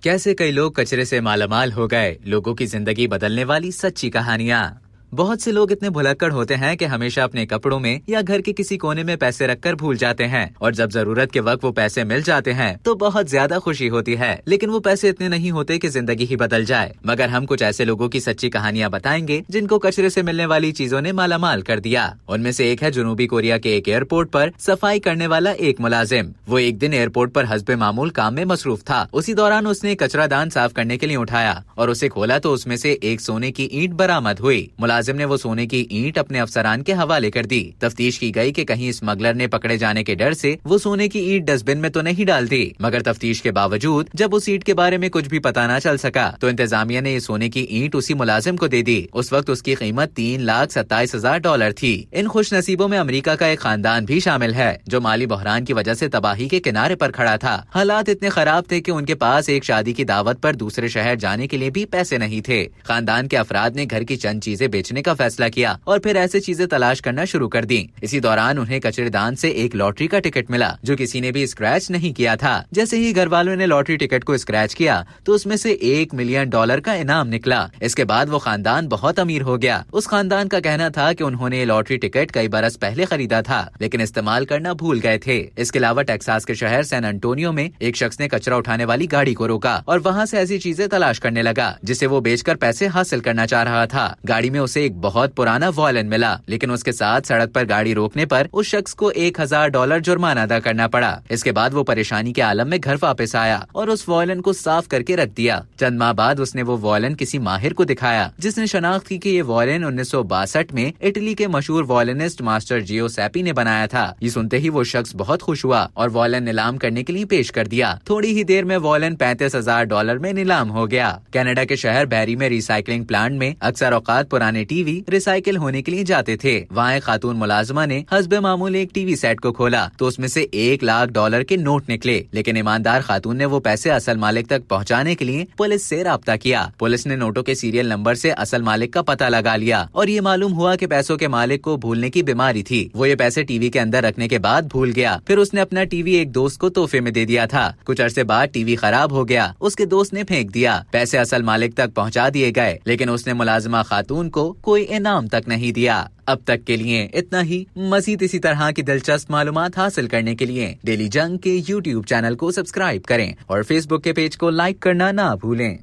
कैसे कई लोग कचरे से मालामाल हो गए, लोगों की जिंदगी बदलने वाली सच्ची कहानियां। बहुत से लोग इतने भुलक्कड़ होते हैं कि हमेशा अपने कपड़ों में या घर के किसी कोने में पैसे रखकर भूल जाते हैं और जब जरूरत के वक्त वो पैसे मिल जाते हैं तो बहुत ज्यादा खुशी होती है। लेकिन वो पैसे इतने नहीं होते कि जिंदगी ही बदल जाए। मगर हम कुछ ऐसे लोगों की सच्ची कहानियां बताएंगे जिनको कचरे से मिलने वाली चीजों ने मालामाल कर दिया। उनमें से एक है जनूबी कोरिया के एक एयरपोर्ट पर सफाई करने वाला एक मुलाजिम। वो एक दिन एयरपोर्ट पर हस्बे मामूल काम में मसरूफ था। उसी दौरान उसने कचरा दान साफ करने के लिए उठाया और उसे खोला तो उसमें से एक सोने की ईंट बरामद हुई। मुलाजिम ने वो सोने की ईंट अपने अफसरान के हवाले कर दी। तफ्तीश की गई कि कहीं स्मगलर ने पकड़े जाने के डर से वो सोने की ईंट डस्टबिन में तो नहीं डाल दी। मगर तफ्तीश के बावजूद जब उस ईंट के बारे में कुछ भी पता न चल सका तो इंतजामिया ने ये सोने की ईंट उसी मुलाजिम को दे दी। उस वक्त उसकी कीमत $3,27,000 थी। इन खुश नसीबों में अमेरिका का एक खानदान भी शामिल है जो माली बहरान की वजह से तबाही के किनारे पर खड़ा था। हालात इतने खराब थे कि उनके पास एक शादी की दावत पर दूसरे शहर जाने के लिए भी पैसे नहीं थे। खानदान के अफराद ने घर की चंद चीजें बेचने का फैसला किया और फिर ऐसे चीजें तलाश करना शुरू कर दी। इसी दौरान उन्हें कचरेदान से एक लॉटरी का टिकट मिला जो किसी ने भी स्क्रैच नहीं किया था। जैसे ही घर वालों ने लॉटरी टिकट को स्क्रैच किया तो उसमें से $1 मिलियन का इनाम निकला। इसके बाद वो खानदान बहुत अमीर हो गया। उस खानदान का कहना था कि उन्होंने ये लॉटरी टिकट कई बरस पहले खरीदा था लेकिन इस्तेमाल करना भूल गए थे। इसके अलावा टेक्सास के शहर सैन एंटोनियो में एक शख्स ने कचरा उठाने वाली गाड़ी को रोका और वहाँ से ऐसी चीजें तलाश करने लगा जिसे वो बेचकर पैसे हासिल करना चाह रहा था। गाड़ी में उसे एक बहुत पुराना वॉयलिन मिला लेकिन उसके साथ सड़क पर गाड़ी रोकने पर उस शख्स को $1,000 जुर्माना अदा करना पड़ा। इसके बाद वो परेशानी के आलम में घर वापस आया और उस वॉयलिन को साफ करके रख दिया। चंद माह बाद उसने वो वॉयलिन किसी माहिर को दिखाया जिसने शनाख्त की कि ये वॉयलिन 1962 में इटली के मशहूर वॉयलिनिस्ट मास्टर जियोसेपी ने बनाया था। ये सुनते ही वो शख्स बहुत खुश हुआ और वॉयलिन नीलाम करने के लिए पेश कर दिया। थोड़ी ही देर में वॉयलिन $35,000 में नीलाम हो गया। कनाडा के शहर बैरी में रिसाइकलिंग प्लांट में अक्सर औकात पुराने टीवी रिसाइकिल होने के लिए जाते थे। वहाँ एक खातून मुलाजमा ने हस्बे मामूल एक टीवी सेट को खोला तो उसमें से $1,00,000 के नोट निकले। लेकिन ईमानदार खातून ने वो पैसे असल मालिक तक पहुँचाने के लिए पुलिस से राब्ता किया। पुलिस ने नोटों के सीरियल नंबर से असल मालिक का पता लगा लिया और ये मालूम हुआ कि पैसों के मालिक को भूलने की बीमारी थी। वो ये पैसे टीवी के अंदर रखने के बाद भूल गया। फिर उसने अपना टीवी एक दोस्त को तोहफे में दे दिया था। कुछ अरसे बाद टीवी खराब हो गया। उसके दोस्त ने फेंक दिया। पैसे असल मालिक तक पहुँचा दिए गए लेकिन उसने मुलाजिमा खातून को कोई इनाम तक नहीं दिया। अब तक के लिए इतना ही। मजीद इसी तरह की दिलचस्प मालूमात हासिल करने के लिए डेली जंग के YouTube चैनल को सब्सक्राइब करें और Facebook के पेज को लाइक करना ना भूलें।